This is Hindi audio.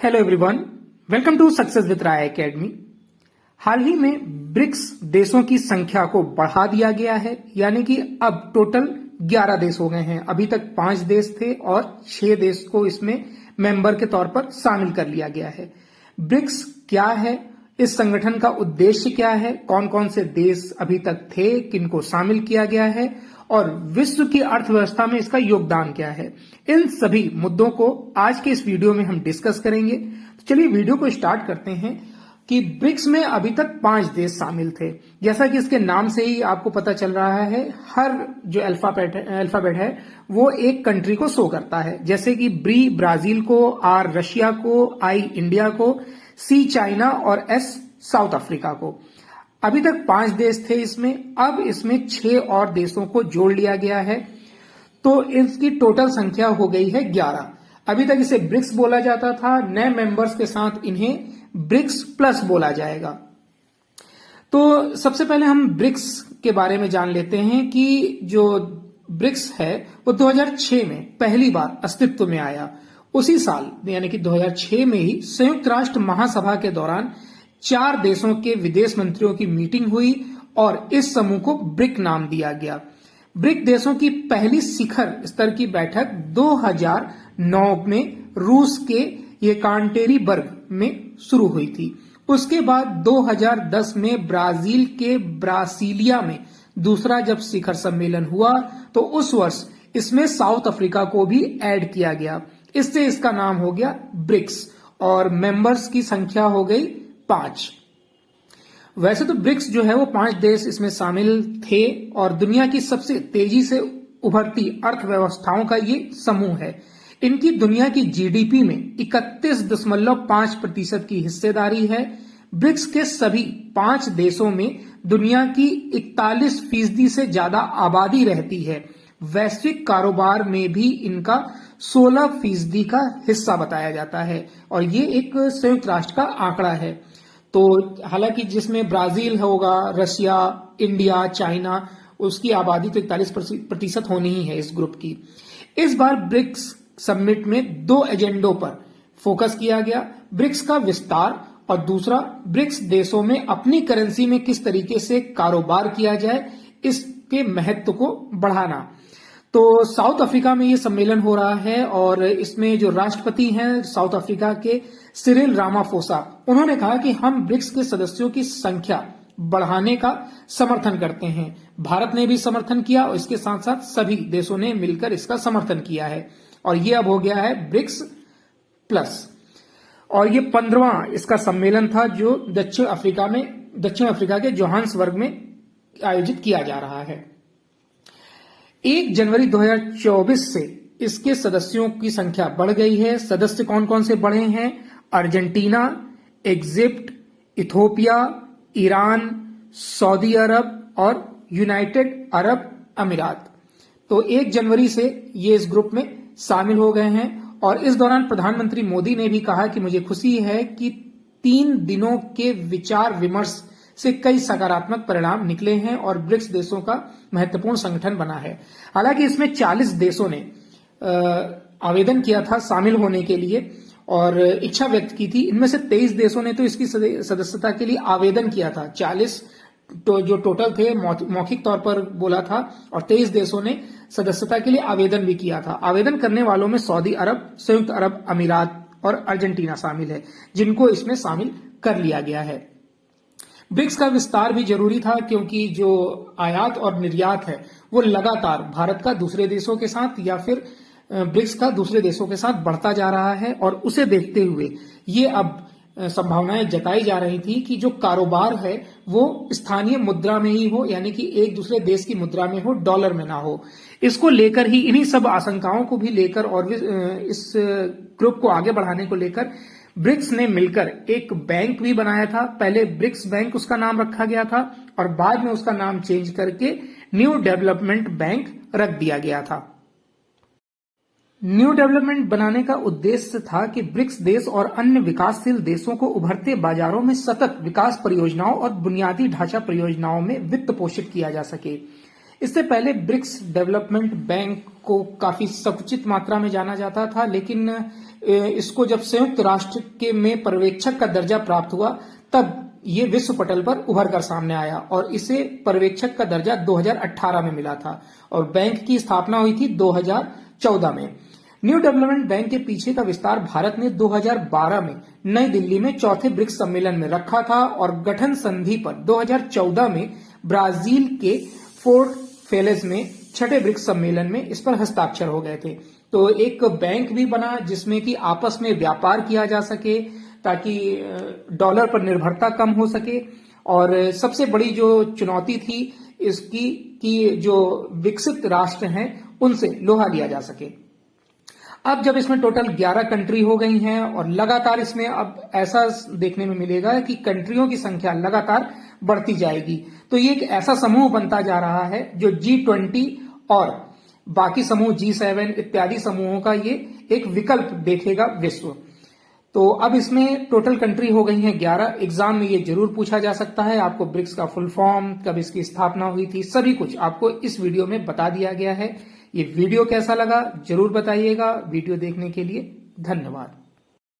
Hello everyone, welcome to success with Rai academy. हाल ही में ब्रिक्स देशों की संख्या को बढ़ा दिया गया है, यानी कि अब टोटल 11 देश हो गए हैं। अभी तक 5 देश थे और 6 देश को इसमें मेंबर के तौर पर शामिल कर लिया गया है। ब्रिक्स क्या है, इस संगठन का उद्देश्य क्या है, कौन कौन से देश अभी तक थे, किनको शामिल किया गया है और विश्व की अर्थव्यवस्था में इसका योगदान क्या है, इन सभी मुद्दों को आज के इस वीडियो में हम डिस्कस करेंगे। तो चलिए वीडियो को स्टार्ट करते हैं कि ब्रिक्स में अभी तक 5 देश शामिल थे। जैसा कि इसके नाम से ही आपको पता चल रहा है, हर जो अल्फाबेट है वो एक कंट्री को शो करता है। जैसे कि ब्री ब्राजील को, आर रशिया को, आई इंडिया को, सी चाइना और एस साउथ अफ्रीका को। अभी तक 5 देश थे इसमें, अब इसमें 6 और देशों को जोड़ लिया गया है, तो इसकी टोटल संख्या हो गई है 11। अभी तक इसे ब्रिक्स बोला जाता था, नए मेंबर्स के साथ इन्हें ब्रिक्स प्लस बोला जाएगा। तो सबसे पहले हम ब्रिक्स के बारे में जान लेते हैं कि जो ब्रिक्स है वो 2006 में पहली बार अस्तित्व में आया। उसी साल यानी कि 2006 में ही संयुक्त राष्ट्र महासभा के दौरान 4 देशों के विदेश मंत्रियों की मीटिंग हुई और इस समूह को ब्रिक नाम दिया गया। ब्रिक देशों की पहली शिखर स्तर की बैठक 2009 में रूस के येकाटेरिनबर्ग में शुरू हुई थी। उसके बाद 2010 में ब्राजील के ब्रासिलिया में दूसरा जब शिखर सम्मेलन हुआ तो उस वर्ष इसमें साउथ अफ्रीका को भी ऐड किया गया। इससे इसका नाम हो गया ब्रिक्स और मेंबर्स की संख्या हो गई 5। वैसे तो ब्रिक्स जो है वो 5 देश इसमें शामिल थे और दुनिया की सबसे तेजी से उभरती अर्थव्यवस्थाओं का ये समूह है। इनकी दुनिया की जीडीपी में 31.5% की हिस्सेदारी है। ब्रिक्स के सभी 5 देशों में दुनिया की 41% से ज्यादा आबादी रहती है। वैश्विक कारोबार में भी इनका 16% का हिस्सा बताया जाता है और ये एक संयुक्त राष्ट्र का आंकड़ा है। तो हालांकि जिसमें ब्राजील होगा, रशिया, इंडिया, चाइना, उसकी आबादी तो 41% होनी ही है इस ग्रुप की। इस बार ब्रिक्स समिट में 2 एजेंडों पर फोकस किया गया, ब्रिक्स का विस्तार और दूसरा ब्रिक्स देशों में अपनी करेंसी में किस तरीके से कारोबार किया जाए, इसके महत्व को बढ़ाना। तो साउथ अफ्रीका में ये सम्मेलन हो रहा है और इसमें जो राष्ट्रपति हैं साउथ अफ्रीका के सिरिल रामाफोसा, उन्होंने कहा कि हम ब्रिक्स के सदस्यों की संख्या बढ़ाने का समर्थन करते हैं। भारत ने भी समर्थन किया और इसके साथ साथ सभी देशों ने मिलकर इसका समर्थन किया है और ये अब हो गया है ब्रिक्स प्लस। और ये 15वां इसका सम्मेलन था जो दक्षिण अफ्रीका के जोहान्सबर्ग में आयोजित किया जा रहा है। 1 जनवरी 2024 से इसके सदस्यों की संख्या बढ़ गई है। सदस्य कौन कौन से बढ़े हैं? Argentina, Egypt, Ethiopia, Iran, Saudi Arabia और यूनाइटेड अरब अमीरात। तो 1 जनवरी से ये इस ग्रुप में शामिल हो गए हैं और इस दौरान प्रधानमंत्री मोदी ने भी कहा कि मुझे खुशी है कि 3 दिनों के विचार विमर्श से कई सकारात्मक परिणाम निकले हैं और ब्रिक्स देशों का महत्वपूर्ण संगठन बना है। हालांकि इसमें 40 देशों ने आवेदन किया था शामिल होने के लिए और इच्छा व्यक्त की थी। इनमें से 23 देशों ने तो इसकी सदस्यता के लिए आवेदन किया था। 40 तो जो टोटल थे मौखिक तौर पर बोला था और 23 देशों ने सदस्यता के लिए आवेदन भी किया था। आवेदन करने वालों में सऊदी अरब, संयुक्त अरब अमीरात और अर्जेंटीना शामिल है, जिनको इसमें शामिल कर लिया गया है। ब्रिक्स का विस्तार भी जरूरी था क्योंकि जो आयात और निर्यात है वो लगातार भारत का दूसरे देशों के साथ या फिर ब्रिक्स का दूसरे देशों के साथ बढ़ता जा रहा है और उसे देखते हुए ये अब संभावनाएं जताई जा रही थी कि जो कारोबार है वो स्थानीय मुद्रा में ही हो, यानी कि एक दूसरे देश की मुद्रा में हो, डॉलर में ना हो। इसको लेकर ही, इन्हीं सब आशंकाओं को भी लेकर और इस ग्रुप को आगे बढ़ाने को लेकर ब्रिक्स ने मिलकर एक बैंक भी बनाया था। पहले ब्रिक्स बैंक उसका नाम रखा गया था और बाद में उसका नाम चेंज करके न्यू डेवलपमेंट बैंक रख दिया गया था। न्यू डेवलपमेंट बनाने का उद्देश्य था कि ब्रिक्स देश और अन्य विकासशील देशों को उभरते बाजारों में सतत विकास परियोजनाओं और बुनियादी ढांचा परियोजनाओं में वित्त पोषित किया जा सके। इससे पहले ब्रिक्स डेवलपमेंट बैंक को काफी संकुचित मात्रा में जाना जाता था, लेकिन इसको जब संयुक्त राष्ट्र के में पर्यवेक्षक का दर्जा प्राप्त हुआ तब ये विश्व पटल पर उभर कर सामने आया और इसे पर्यवेक्षक का दर्जा 2018 में मिला था और बैंक की स्थापना हुई थी 2014 में। न्यू डेवलपमेंट बैंक के पीछे का विस्तार भारत ने 2012 में नई दिल्ली में चौथे ब्रिक्स सम्मेलन में रखा था और गठन संधि पर 2014 में ब्राजील के फोर्ट फेलेस में छठे ब्रिक्स सम्मेलन में इस पर हस्ताक्षर हो गए थे। तो एक बैंक भी बना जिसमें कि आपस में व्यापार किया जा सके ताकि डॉलर पर निर्भरता कम हो सके। और सबसे बड़ी जो चुनौती थी इसकी कि जो विकसित राष्ट्र हैं उनसे लोहा लिया जा सके। अब जब इसमें टोटल 11 कंट्री हो गई हैं और लगातार इसमें अब ऐसा देखने में मिलेगा कि कंट्रियों की संख्या लगातार बढ़ती जाएगी, तो ये एक ऐसा समूह बनता जा रहा है जो G20 और बाकी समूह G7 इत्यादि समूहों का ये एक विकल्प देखेगा विश्व। तो अब इसमें टोटल कंट्री हो गई हैं 11। एग्जाम में ये जरूर पूछा जा सकता है आपको ब्रिक्स का फुल फॉर्म, कब इसकी स्थापना हुई थी, सभी कुछ आपको इस वीडियो में बता दिया गया है। ये वीडियो कैसा लगा जरूर बताइएगा। वीडियो देखने के लिए धन्यवाद।